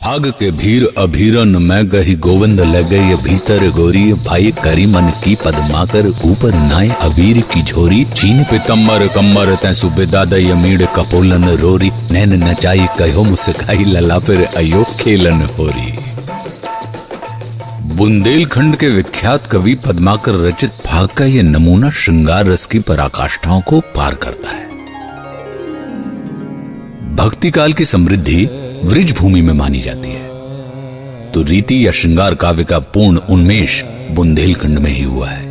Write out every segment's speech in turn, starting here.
आग के भीर अभीरन मैं गही गोविंद लगे भीतर गोरी भाई करी मन की पदमाकर ऊपर नाय अबीर की झोरी चीन पितम्बर कम्बर तै सुबेदा दय मीड़ कपोलन रोरी नैन नचाई कहो मुस्काई लला फिर अयो खेलन होरी। बुंदेलखंड के विख्यात कवि पद्माकर रचित भाग का यह नमूना श्रृंगार रस की पराकाष्ठाओं को पार करता है। भक्ति काल की समृद्धि वृज भूमि में मानी जाती है तो रीति या श्रृंगार काव्य का पूर्ण उन्मेष बुंदेलखंड में ही हुआ है।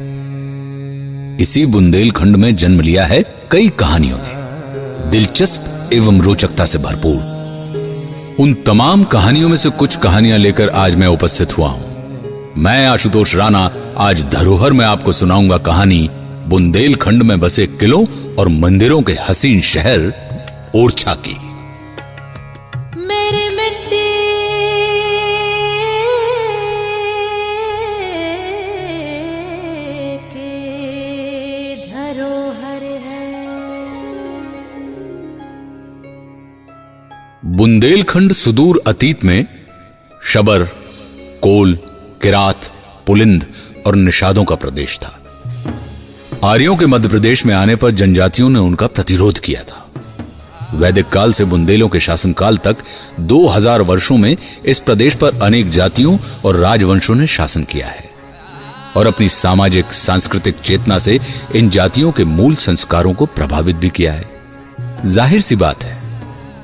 इसी बुंदेलखंड में जन्म लिया है कई कहानियों ने, दिलचस्प एवं रोचकता से भरपूर। उन तमाम कहानियों में से कुछ कहानियां लेकर आज मैं उपस्थित हुआ हूं। मैं आशुतोष राणा आज धरोहर में आपको सुनाऊंगा कहानी बुंदेलखंड में बसे किलों और मंदिरों के हसीन शहर ओरछा की। मेरी मिट्टी के धरोहर है। बुंदेलखंड सुदूर अतीत में शबर, कोल, किरात, पुलिंद और निषादों का प्रदेश था। आर्यों के मध्य प्रदेश में आने पर जनजातियों ने उनका प्रतिरोध किया था। वैदिक काल से बुंदेलों के शासनकाल तक 2000 वर्षों में इस प्रदेश पर अनेक जातियों और राजवंशों ने शासन किया है और अपनी सामाजिक सांस्कृतिक चेतना से इन जातियों के मूल संस्कारों को प्रभावित भी किया है। जाहिर सी बात है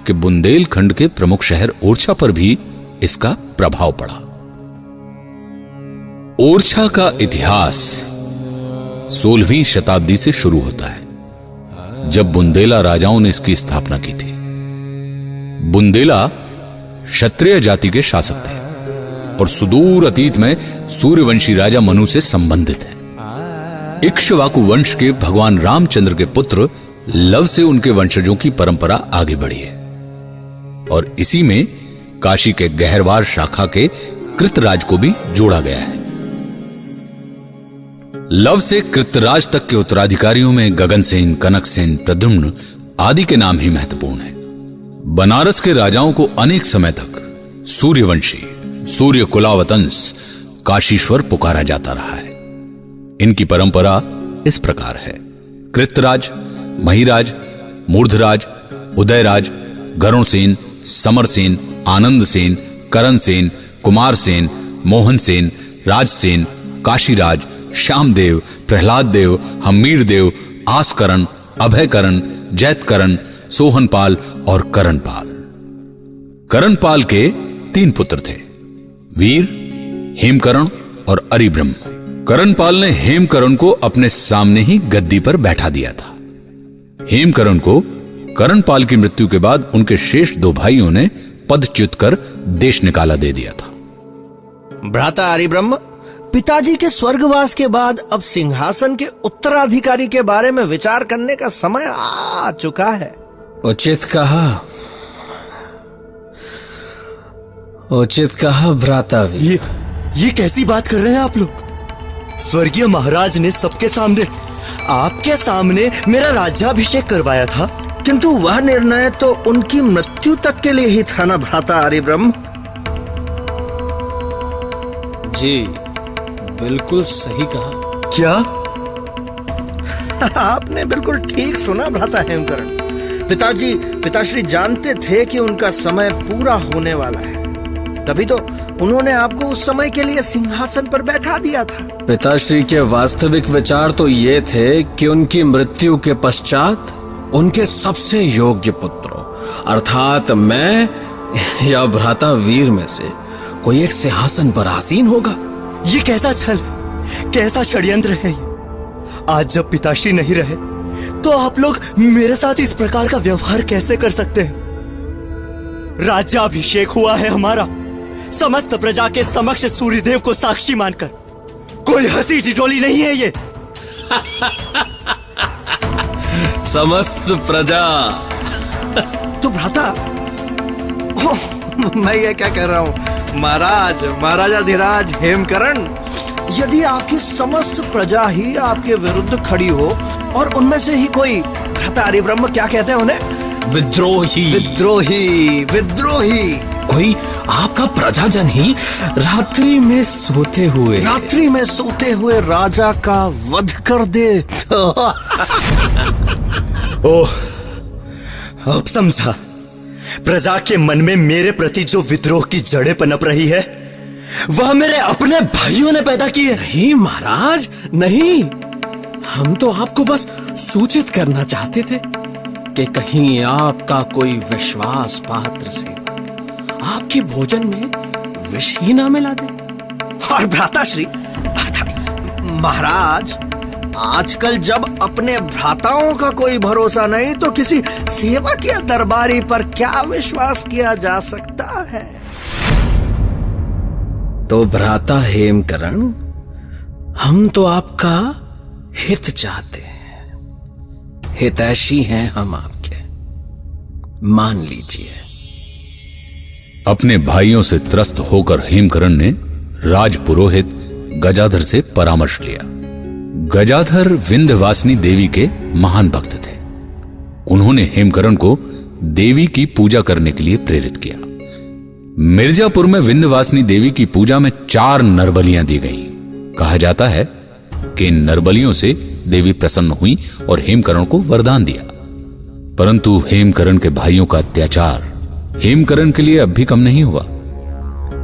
कि बुंदेलखंड के प्रमुख शहर ओरछा पर भी इसका प्रभाव पड़ा। ओरछा का इतिहास 16वीं शताब्दी से शुरू होता है जब बुंदेला राजाओं ने इसकी स्थापना की थी। बुंदेला क्षत्रिय जाति के शासक थे और सुदूर अतीत में सूर्यवंशी राजा मनु से संबंधित है। इक्ष्वाकु वंश के भगवान रामचंद्र के पुत्र लव से उनके वंशजों की परंपरा आगे बढ़ी है और इसी में काशी के गहरवार शाखा के कृतराज को भी जोड़ा गया है। लव से कृतराज तक के उत्तराधिकारियों में गगनसेन, कनकसेन, प्रद्युम्न आदि के नाम ही महत्वपूर्ण है। बनारस के राजाओं को अनेक समय तक सूर्यवंशी, सूर्य कुलावतंस, काशीश्वर पुकारा जाता रहा है। इनकी परंपरा इस प्रकार है: कृतराज, महिराज, मूर्धराज, उदयराज, गरुणसेन, समरसेन, आनंदसेन, करणसेन, कुमारसेन, मोहनसेन, राजसेन, काशीराज, श्यामदेव, प्रहलाद देव, हमीर देव, आसकरण, अभयकरण, जैतकरण, सोहनपाल और करणपाल। करणपाल के 3 पुत्र थे, वीर, हेमकरण और अरिब्रह्म। करणपाल ने हेमकरण को अपने सामने ही गद्दी पर बैठा दिया था। हेमकरण को करणपाल की मृत्यु के बाद उनके शेष 2 भाइयों ने पदच्युत कर देश निकाला दे दिया था। भ्राता अरिब्रह्म, पिताजी के स्वर्गवास के बाद अब सिंहासन के उत्तराधिकारी के बारे में विचार करने का समय आ चुका है। उचित कहा भ्रातावी। ये कैसी बात कर रहे हैं आप लोग? स्वर्गीय महाराज ने सबके सामने, आपके सामने मेरा राज्याभिषेक करवाया था। किंतु वह निर्णय तो उनकी मृत्यु तक के लिए ही था ना भ्राता अरिब्रह्म? जी बिल्कुल सही कहा। क्या? आपने बिल्कुल ठीक सुना भ्राता हेमकरण। पिताश्री जानते थे कि उनका समय पूरा होने वाला है, तभी तो उन्होंने आपको उस समय के लिए सिंहासन पर बैठा दिया था। पिताश्री के वास्तविक विचार तो ये थे कि उनकी मृत्यु के पश्चात उनके सबसे योग्य पुत्रों अर्थात मैं या भ्राता वीर में से कोई एक सिंहासन पर आसीन होगा। ये कैसा छल, कैसा षड्यंत्र है ये? आज जब पिताश्री नहीं रहे तो आप लोग मेरे साथ इस प्रकार का व्यवहार कैसे कर सकते हैं? राज्याभिषेक हुआ है हमारा, समस्त प्रजा के समक्ष सूर्यदेव को साक्षी मानकर। कोई हंसी ठिठोली नहीं है ये। समस्त प्रजा तो भ्राता, मैं ये क्या कह रहा हूँ महाराजाधिराज हेमकरण, यदि आपकी समस्त प्रजा ही आपके विरुद्ध खड़ी हो और उनमें से ही कोई, भ्राता अरिब्रह्म क्या कहते हैं उन्हें? विद्रोही। विद्रोही, विद्रोही। कोई आपका प्रजाजन ही रात्रि में सोते हुए राजा का वध कर दे। ओह, अब समझा। प्रजा के मन में मेरे प्रति जो विद्रोह की जड़ें पनप रही है वह मेरे अपने भाइयों ने पैदा की है। नहीं महाराज, नहीं। हम तो आपको बस सूचित करना चाहते थे कि कहीं आपका कोई विश्वास पात्र सेवक आपके भोजन में विष ही ना मिला दे। और भ्राताश्री, महाराज, आजकल जब अपने भ्राताओं का कोई भरोसा नहीं तो किसी सेवक या दरबारी पर क्या विश्वास किया जा सकता है? तो भ्राता हेमकरण, हम तो आपका हित चाहते हैं, हितैषी हैं हम आपके, मान लीजिए। अपने भाइयों से त्रस्त होकर हेमकरण ने राजपुरोहित गजाधर से परामर्श लिया। गजाधर विंध्यवासिनी देवी के महान भक्त थे। उन्होंने हेमकरण को देवी की पूजा करने के लिए प्रेरित किया। मिर्जापुर में विंध्यवासिनी देवी की पूजा में 4 नरबलियां दी गईं। कहा जाता है कि इन नरबलियों से देवी प्रसन्न हुई और हेमकरण को वरदान दिया। परंतु हेमकरण के भाइयों का अत्याचार हेमकरण के लिए अब भी कम नहीं हुआ।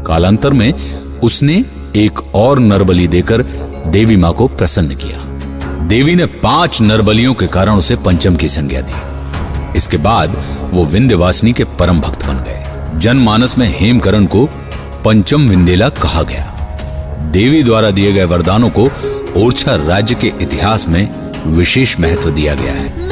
कालांतर में उसने एक और नरबलि देकर देवी मां को प्रसन्न किया। देवी ने 5 नरबलियों के कारण उसे पंचम की संज्ञा दी। इसके बाद वो विंध्यवासिनी के परम भक्त बन गए। जनमानस में हेमकरण को पंचम विंदेला कहा गया। देवी द्वारा दिए गए वरदानों को ओरछा राज्य के इतिहास में विशेष महत्व दिया गया है।